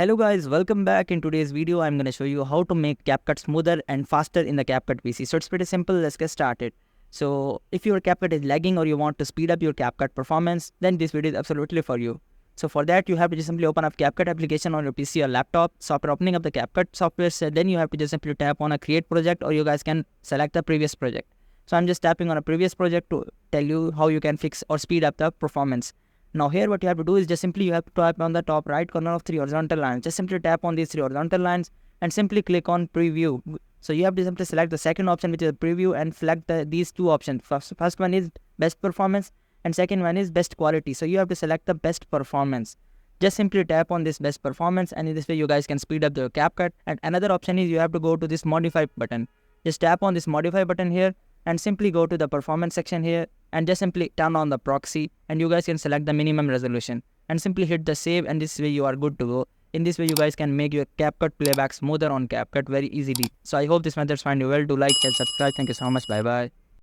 Hello guys, welcome back. In today's video, I'm going to show you how to make Capcut smoother and faster in the Capcut PC. So it's pretty simple, let's get started. So if your Capcut is lagging or you want to speed up your Capcut performance, then this video is absolutely for you. So for that, you have to just simply open up Capcut application on your PC or laptop. So after opening up the Capcut software, then you have to just simply tap on a create project, or you guys can select the previous project. So I'm just tapping on a previous project to tell you how you can fix or speed up the performance. Now here what you have to do is just simply you have to tap on the top right corner of three horizontal lines. Just simply tap on these three horizontal lines and simply click on preview. So you have to simply select the second option, which is preview, and select these two options. First one is best performance and second one is best quality. So you have to select the best performance. Just simply tap on this best performance, and in this way you guys can speed up the Capcut. And another option is you have to go to this modify button. Just tap on this modify button here and simply go to the performance section here and just simply turn on the proxy, and you guys can select the minimum resolution and simply hit the save, and this way you are good to go. In this way you guys can make your Capcut playback smoother on Capcut very easily. So I hope this method find you well. Do like and subscribe. Thank you so much. Bye bye.